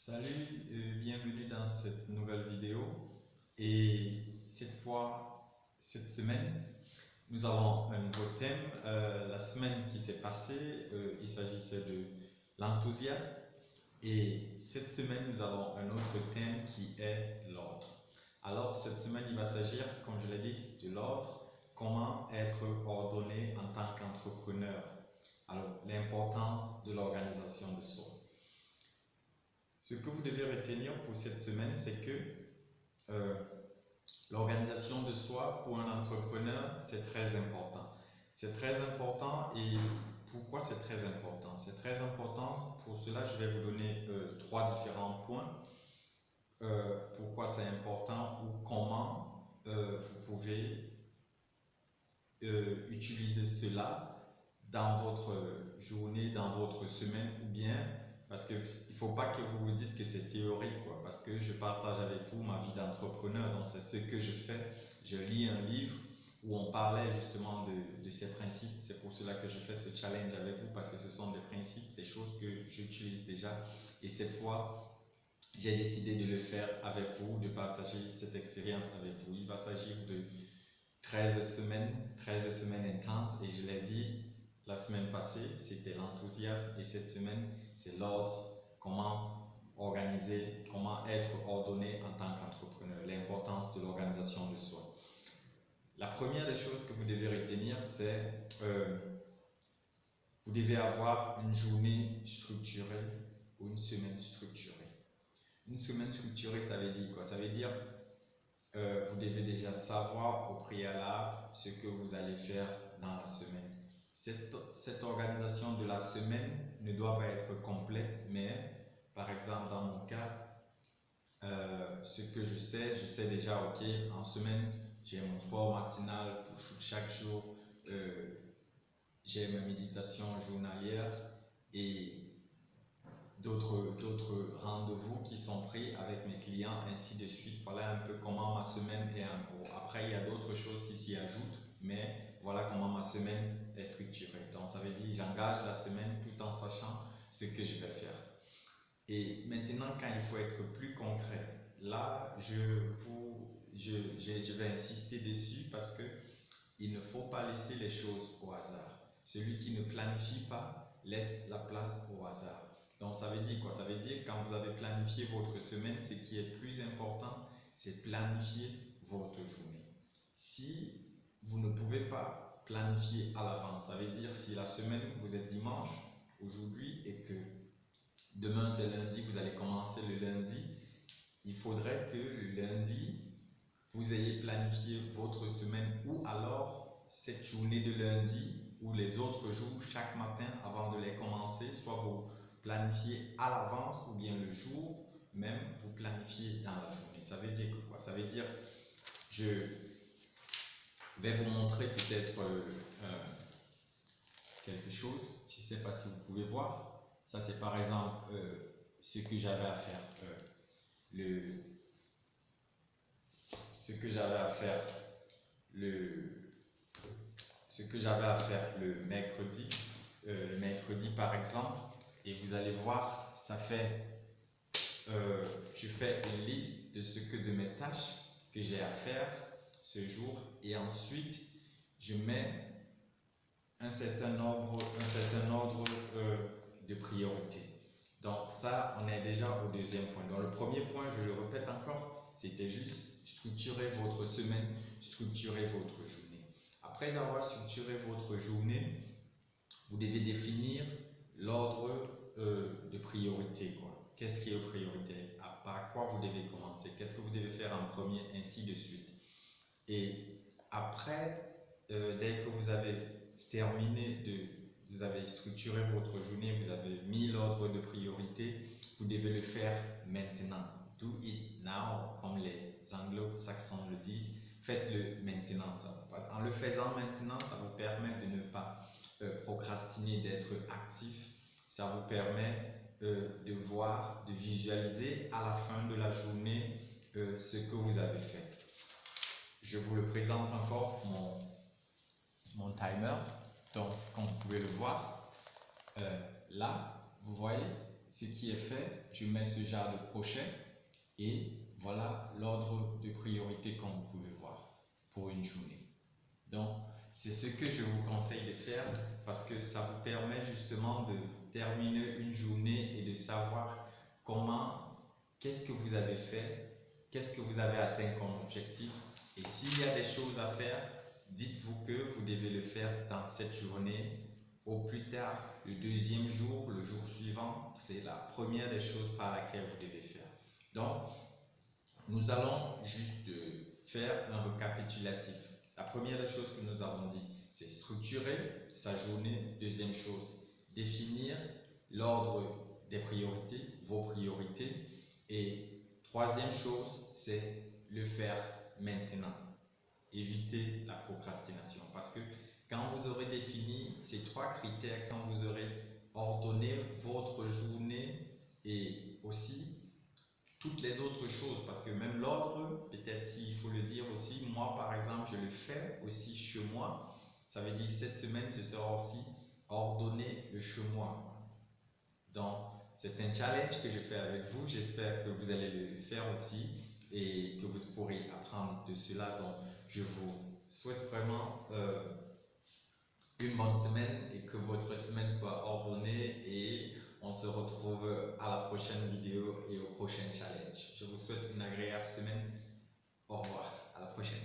Salut, bienvenue dans cette nouvelle vidéo. Et cette semaine, nous avons un nouveau thème. La semaine qui s'est passée, il s'agissait de l'enthousiasme. Et cette semaine, nous avons un autre thème qui est l'ordre. Alors, cette semaine, il va s'agir, comme je l'ai dit, de l'ordre. Comment être ordonné en tant qu'entrepreneur. Alors, l'importance de l'organisation de soi. Ce que vous devez retenir pour cette semaine, c'est que l'organisation de soi pour un entrepreneur, c'est très important. C'est très important et pourquoi c'est très important? C'est très important, pour cela je vais vous donner trois différents points. Pourquoi c'est important ou comment vous pouvez utiliser cela dans votre journée, dans votre semaine ou bien parce qu'il ne faut pas que vous vous dites que c'est théorique, quoi, parce que je partage avec vous ma vie d'entrepreneur, donc c'est ce que je fais. Je lis un livre où on parlait justement de ces principes. C'est pour cela que je fais ce challenge avec vous, parce que ce sont des principes, des choses que j'utilise déjà. Et cette fois, j'ai décidé de le faire avec vous, de partager cette expérience avec vous. Il va s'agir de 13 semaines intenses, et je l'ai dit, la semaine passée, c'était l'enthousiasme et cette semaine, c'est l'ordre. Comment organiser, comment être ordonné en tant qu'entrepreneur, l'importance de l'organisation de soi. La première des choses que vous devez retenir, c'est vous devez avoir une journée structurée ou une semaine structurée. Une semaine structurée, ça veut dire quoi? Ça veut dire vous devez déjà savoir au préalable ce que vous allez faire dans la semaine. Cette organisation de la semaine ne doit pas être complète, mais par exemple dans mon cas, ce que je sais déjà, ok, en semaine, j'ai mon sport matinal pour chaque jour, j'ai ma méditation journalière et d'autres rendez-vous qui sont pris avec mes clients, ainsi de suite. Voilà un peu comment ma semaine est en gros. Après, il y a d'autres choses qui s'y ajoutent, mais voilà comment ma semaine est structurée. Donc, ça veut dire j'engage la semaine tout en sachant ce que je vais faire. Et maintenant, quand il faut être plus concret, là, je vais insister dessus parce que il ne faut pas laisser les choses au hasard. Celui qui ne planifie pas laisse la place au hasard. Donc ça veut dire quoi? Ça veut dire quand vous avez planifié votre semaine, ce qui est plus important, c'est planifier votre journée. Si vous ne pouvez pas planifier à l'avance, ça veut dire si la semaine, vous êtes dimanche aujourd'hui et que demain c'est lundi, vous allez commencer le lundi, il faudrait que le lundi, vous ayez planifié votre semaine ou alors cette journée de lundi ou les autres jours chaque matin avant de les commencer, soit vous planifiez à l'avance ou bien le jour même vous planifiez dans la journée. Ça veut dire quoi? Ça veut dire, je vais vous montrer peut-être quelque chose. Je ne sais pas si vous pouvez voir. Ça c'est par exemple ce que j'avais à faire le mercredi. Le mercredi par exemple, et vous allez voir, ça fait je fais une liste de mes tâches que j'ai à faire ce jour, et ensuite je mets un certain ordre de priorité. Donc ça, on est déjà au deuxième point. Donc le premier point, je le répète encore, c'était juste structurer votre semaine, structurer votre journée. Après avoir structuré votre journée, vous devez définir l'ordre de priorité, quoi. Qu'est-ce qui est priorité? Par quoi vous devez commencer? Qu'est-ce que vous devez faire en premier? Ainsi de suite. Et après, dès que vous avez vous avez structuré votre journée, vous avez mis l'ordre de priorité, vous devez le faire maintenant. Do it now, comme les anglo-saxons le disent. Faites-le maintenant. En le faisant maintenant, ça vous permet de ne pas procrastiner, d'être actif. Ça vous permet de voir, de visualiser à la fin de la journée ce que vous avez fait. Je vous le présente encore, mon timer. Donc, comme vous pouvez le voir, là, vous voyez, ce qui est fait, tu mets ce genre de crochet et voilà l'ordre de priorité comme vous pouvez voir pour une journée. Donc, c'est ce que je vous conseille de faire parce que ça vous permet justement de terminer une journée et de savoir comment, qu'est-ce que vous avez fait, qu'est-ce que vous avez atteint comme objectif. Et s'il y a des choses à faire, dites-vous que vous devez le faire dans cette journée. Au plus tard, le deuxième jour, le jour suivant, c'est la première des choses par laquelle vous devez faire. Donc, nous allons juste faire un récapitulatif. La première des choses que nous avons dit, c'est structurer sa journée. Deuxième chose, définir l'ordre des priorités, vos priorités. Et troisième chose, c'est le faire maintenant. Éviter la procrastination. Parce que quand vous aurez défini ces trois critères, quand vous aurez ordonné votre journée et aussi toutes les autres choses, parce que même l'ordre, peut-être s'il faut le dire aussi, moi par exemple, je le fais aussi chez moi. Ça veut dire que cette semaine, ce sera aussi ordonner le chez moi. Donc, c'est un challenge que je fais avec vous. J'espère que vous allez le faire aussi et que vous pourrez apprendre de cela. Donc, je vous souhaite vraiment une bonne semaine et que votre semaine soit ordonnée et on se retrouve à la prochaine vidéo et au prochain challenge. Je vous souhaite une agréable semaine. Au revoir, à la prochaine.